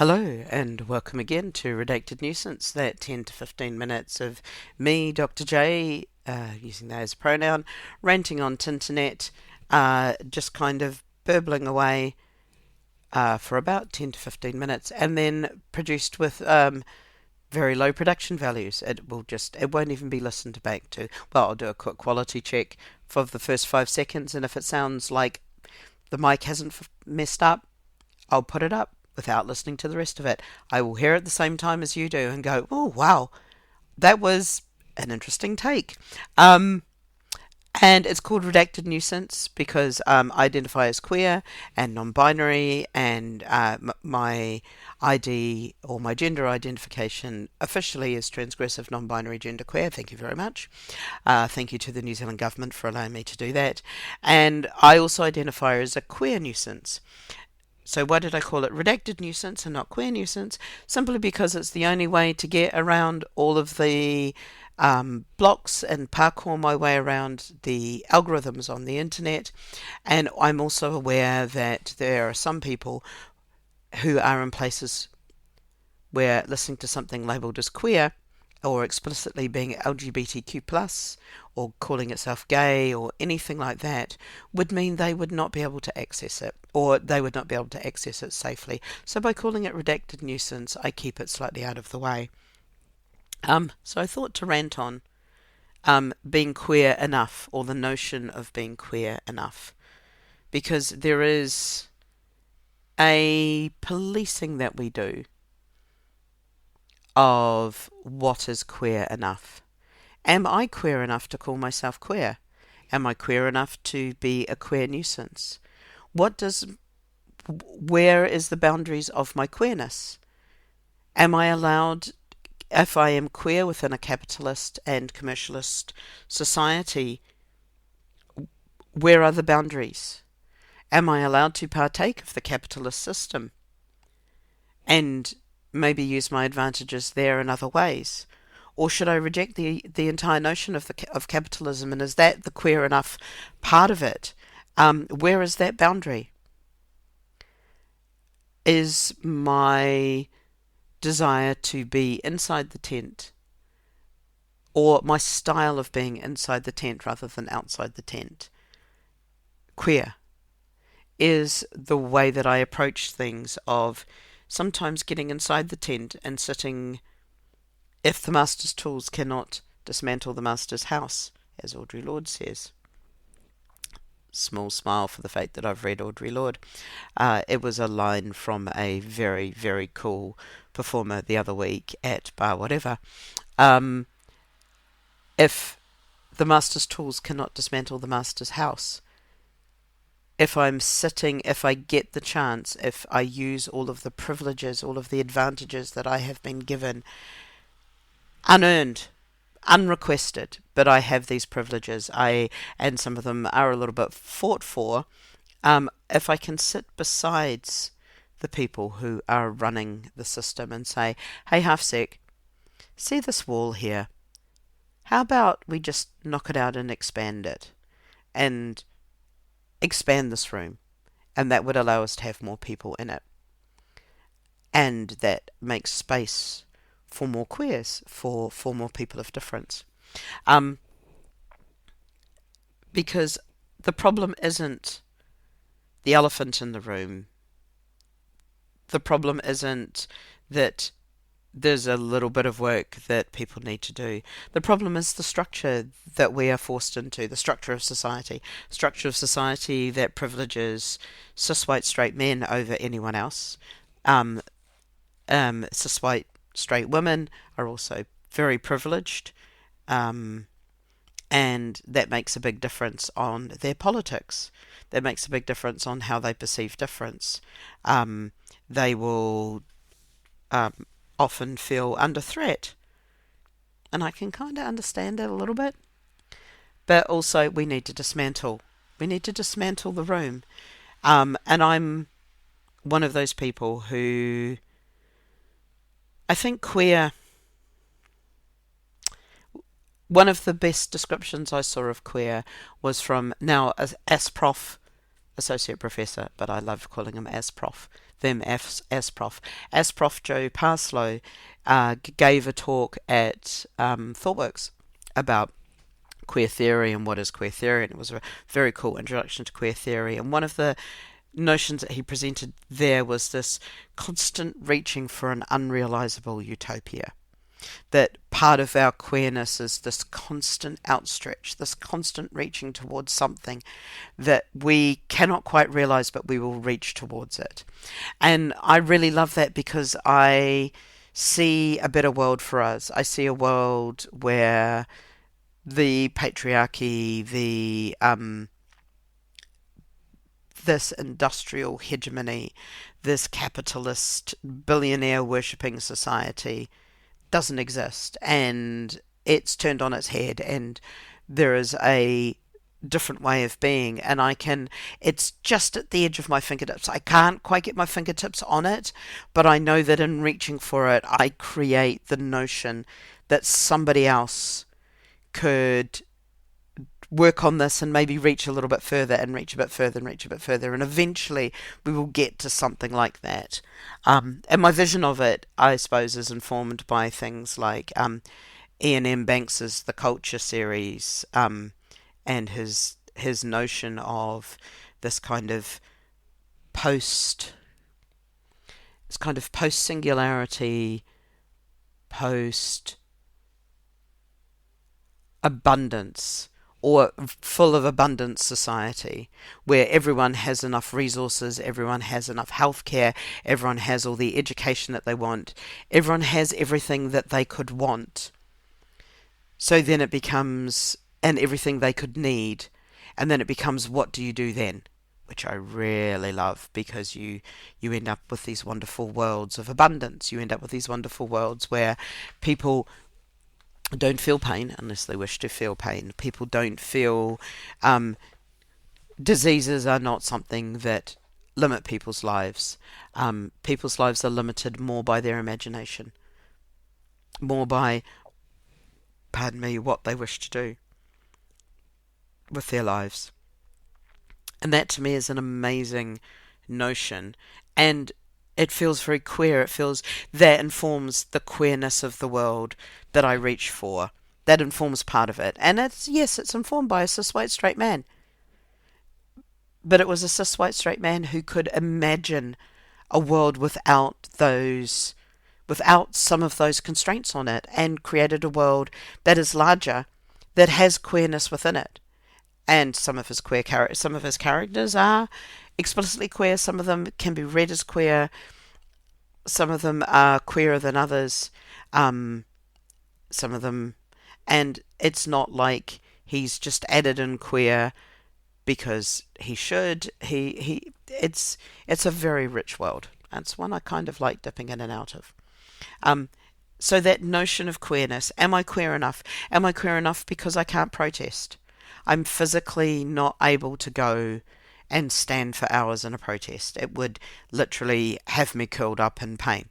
Hello, and welcome again to Redacted Nuisance, that 10 to 15 minutes of me, Dr. J, using that as a pronoun, ranting on Tinternet, just kind of burbling away for about 10 to 15 minutes, and then produced with very low production values. It won't even be listened back to. Well, I'll do a quick quality check for the first 5 seconds, and if it sounds like the mic hasn't messed up, I'll put it up without listening to the rest of it. I will hear it at the same time as you do and go, oh, wow, that was an interesting take. And it's called Redacted Nuisance because I identify as queer and non-binary, and my ID or my gender identification officially is transgressive non-binary genderqueer. Thank you very much. Thank you to the New Zealand government for allowing me to do that. And I also identify as a queer nuisance. So why did I call it redacted nuisance and not queer nuisance? Simply because it's the only way to get around all of the blocks and parkour my way around the algorithms on the internet. And I'm also aware that there are some people who are in places where listening to something labelled as queer or explicitly being LGBTQ+, or calling itself gay or anything like that, would mean they would not be able to access it, or they would not be able to access it safely. So by calling it redacted nuisance, I keep it slightly out of the way. So I thought to rant on being queer enough, or the notion of being queer enough, because there is a policing that we do of what is queer enough. Am I queer enough to call myself queer? Am I queer enough to be a queer nuisance? Where is the boundaries of my queerness? Am I allowed, if I am queer within a capitalist and commercialist society, where are the boundaries? Am I allowed to partake of the capitalist system and maybe use my advantages there in other ways? Or should I reject the entire notion of capitalism, and is that the queer enough part of it? Where is that boundary? Is my desire to be inside the tent, or my style of being inside the tent rather than outside the tent, queer? Is the way that I approach things of sometimes getting inside the tent and sitting, if the master's tools cannot dismantle the master's house, as Audre Lorde says. Small smile for the fact that I've read Audre Lorde. It was a line from a very, very cool performer the other week at Bar Whatever. If the master's tools cannot dismantle the master's house, if I get the chance, if I use all of the privileges, all of the advantages that I have been given, unearned, unrequested, but I have these privileges, and some of them are a little bit fought for, if I can sit besides the people who are running the system and say, hey, half-sec, see this wall here? How about we just knock it out and expand it? And expand this room, and that would allow us to have more people in it, and that makes space for more queers, for more people of difference, because the problem isn't the elephant in the room. The problem isn't that there's a little bit of work that people need to do. The problem is the structure that we are forced into, the structure of society that privileges cis white straight men over anyone else. Cis white straight women are also very privileged, and that makes a big difference on their politics. That makes a big difference on how they perceive difference. They will often feel under threat, and I can kind of understand that a little bit, but also we need to dismantle the room, and I'm one of those people who I think queer, one of the best descriptions I saw of queer was from now as Prof, Associate Professor, but I love calling him as Prof, them Asprof. Asprof Joe Parslow gave a talk at ThoughtWorks about queer theory and what is queer theory, and it was a very cool introduction to queer theory. And one of the notions that he presented there was this constant reaching for an unrealizable utopia. That part of our queerness is this constant outstretch, this constant reaching towards something that we cannot quite realize, but we will reach towards it. And I really love that because I see a better world for us. I see a world where the patriarchy, this industrial hegemony, this capitalist billionaire worshipping society doesn't exist, and it's turned on its head, and there is a different way of being, and it's just at the edge of my fingertips. I can't quite get my fingertips on it, but I know that in reaching for it, I create the notion that somebody else could work on this and maybe reach a little bit further and reach a bit further and reach a bit further, and eventually we will get to something like that. And my vision of it, I suppose, is informed by things like Ian M. Banks's The Culture series, and his notion of this kind of post singularity, post abundance, or full of abundance society where everyone has enough resources, everyone has enough healthcare, everyone has all the education that they want, everyone has everything that they could want. So then it becomes, and everything they could need, and then it becomes, what do you do then? Which I really love, because you end up with these wonderful worlds of abundance. You end up with these wonderful worlds where people don't feel pain unless they wish to feel pain. People don't feel diseases are not something that limit people's lives. People's lives are limited more by their imagination, more by, what they wish to do with their lives. And that to me is an amazing notion, and it feels very queer. It feels that informs the queerness of the world that I reach for. That informs part of it. And it's informed by a cis white straight man. But it was a cis white straight man who could imagine a world without some of those constraints on it, and created a world that is larger, that has queerness within it. And some of his characters are explicitly queer. Some of them can be read as queer. Some of them are queerer than others. Some of them, and it's not like he's just added in queer because he should. It's a very rich world. It's one I kind of like dipping in and out of. So that notion of queerness, am I queer enough? Am I queer enough because I can't protest? I'm physically not able to go and stand for hours in a protest. It would literally have me curled up in pain.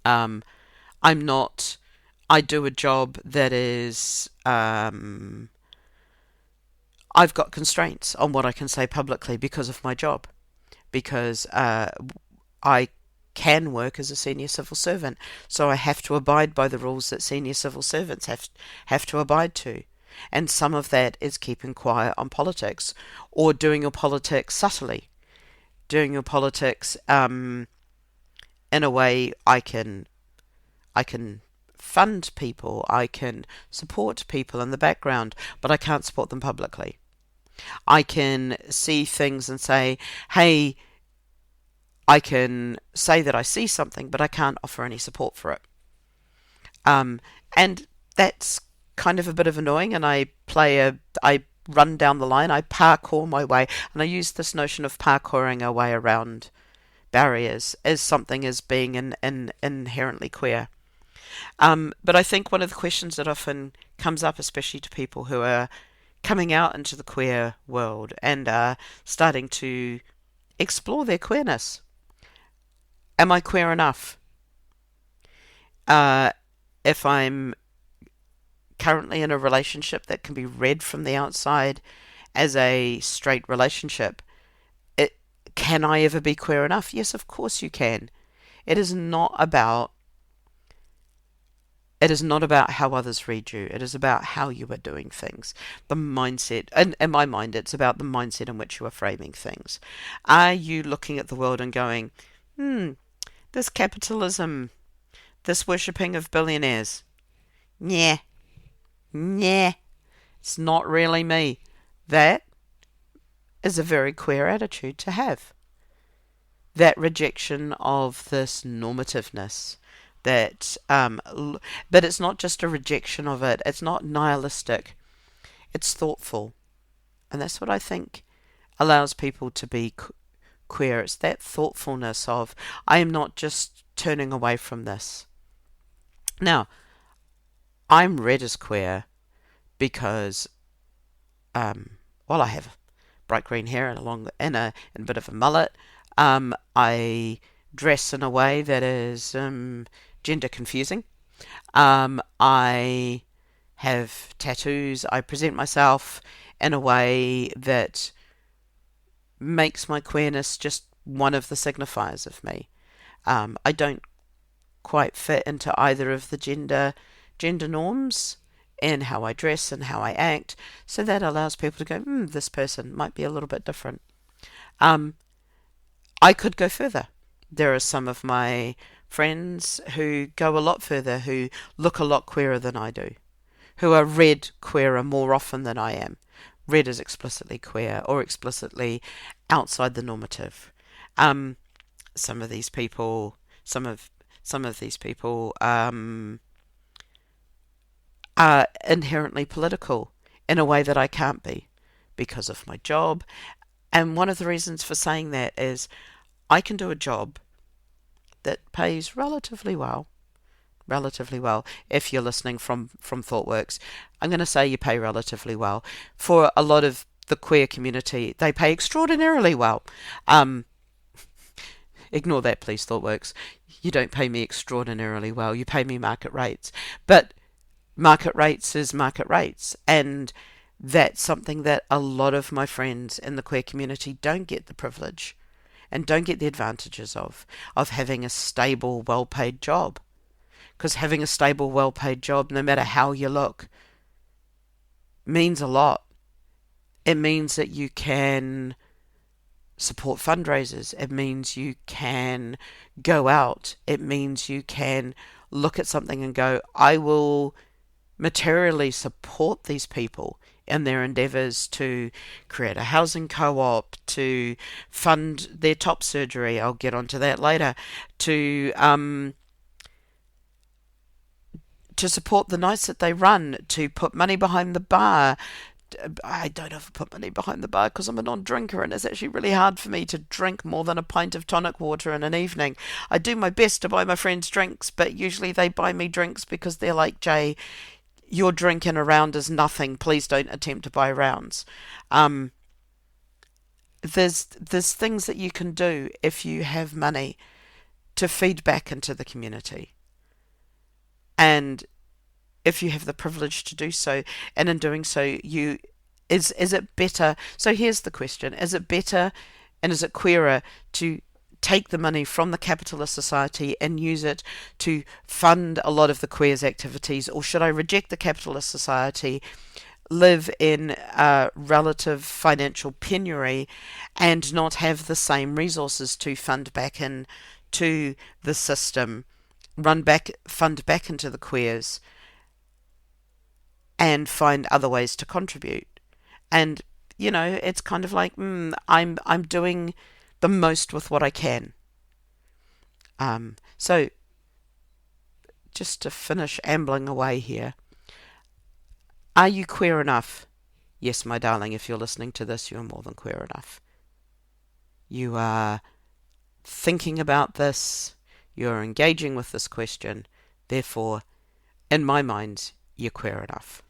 I'm not. I do a job that is. I've got constraints on what I can say publicly because of my job, because I can work as a senior civil servant, so I have to abide by the rules that senior civil servants have to abide to. And some of that is keeping quiet on politics, or doing your politics subtly, doing your politics in a way I can fund people, I can support people in the background, but I can't support them publicly. I can see things and say, hey, I can say that I see something, but I can't offer any support for it. And that's kind of a bit of annoying, and I run down the line, I parkour my way, and I use this notion of parkouring our way around barriers as something as being inherently queer. But I think one of the questions that often comes up, especially to people who are coming out into the queer world and are starting to explore their queerness, am I queer enough? If I'm currently in a relationship that can be read from the outside as a straight relationship, Can I ever be queer enough? Yes, of course you can. It is not about it is not about how others read you. It is about how you are doing things. The mindset, and in my mind, it's about the mindset in which you are framing things. Are you looking at the world and going, this capitalism, this worshipping of billionaires, yeah, yeah, it's not really me. That is a very queer attitude to have. That rejection of this normativeness, that but it's not just a rejection of it, it's not nihilistic, it's thoughtful. And that's what I think allows people to be queer. It's that thoughtfulness of, I am not just turning away from this. Now, I'm read as queer because I have bright green hair and a bit of a mullet. I dress in a way that is gender confusing. I have tattoos. I present myself in a way that makes my queerness just one of the signifiers of me. I don't quite fit into either of the gender norms in how I dress and how I act, so that allows people to go, this person might be a little bit different. I could go further. There are some of my friends who go a lot further, who look a lot queerer than I do, who are read queerer more often than I am. Read as explicitly queer or explicitly outside the normative. Some of these people are inherently political in a way that I can't be because of my job. And one of the reasons for saying that is I can do a job that pays relatively well. If you're listening from ThoughtWorks, I'm going to say you pay relatively well. For a lot of the queer community, they pay extraordinarily well. Ignore that, please, ThoughtWorks. You don't pay me extraordinarily well. You pay me market rates. But market rates is market rates. And that's something that a lot of my friends in the queer community don't get the privilege and don't get the advantages of having a stable, well-paid job. Because having a stable, well-paid job, no matter how you look, means a lot. It means that you can support fundraisers. It means you can go out. It means you can look at something and go, I will materially support these people in their endeavours to create a housing co-op, to fund their top surgery. I'll get onto that later. To support the nights that they run, to put money behind the bar. I don't ever put money behind the bar because I'm a non-drinker, and it's actually really hard for me to drink more than a pint of tonic water in an evening. I do my best to buy my friends drinks, but usually they buy me drinks because they're like, Jay, your drink in a round is nothing. Please don't attempt to buy rounds. There's things that you can do if you have money to feed back into the community. And if you have the privilege to do so, and in doing so, is it better? So here's the question: is it better, and is it queerer to take the money from the capitalist society and use it to fund a lot of the queers' activities, or should I reject the capitalist society, live in relative financial penury, and not have the same resources to fund back in to the system? Fund back into the queers and find other ways to contribute. And it's kind of like I'm doing the most with what I can. So just to finish ambling away here, are you queer enough? Yes, my darling, if you're listening to this, you're more than queer enough. You are thinking about this. You're engaging with this question. Therefore, in my mind, you're queer enough.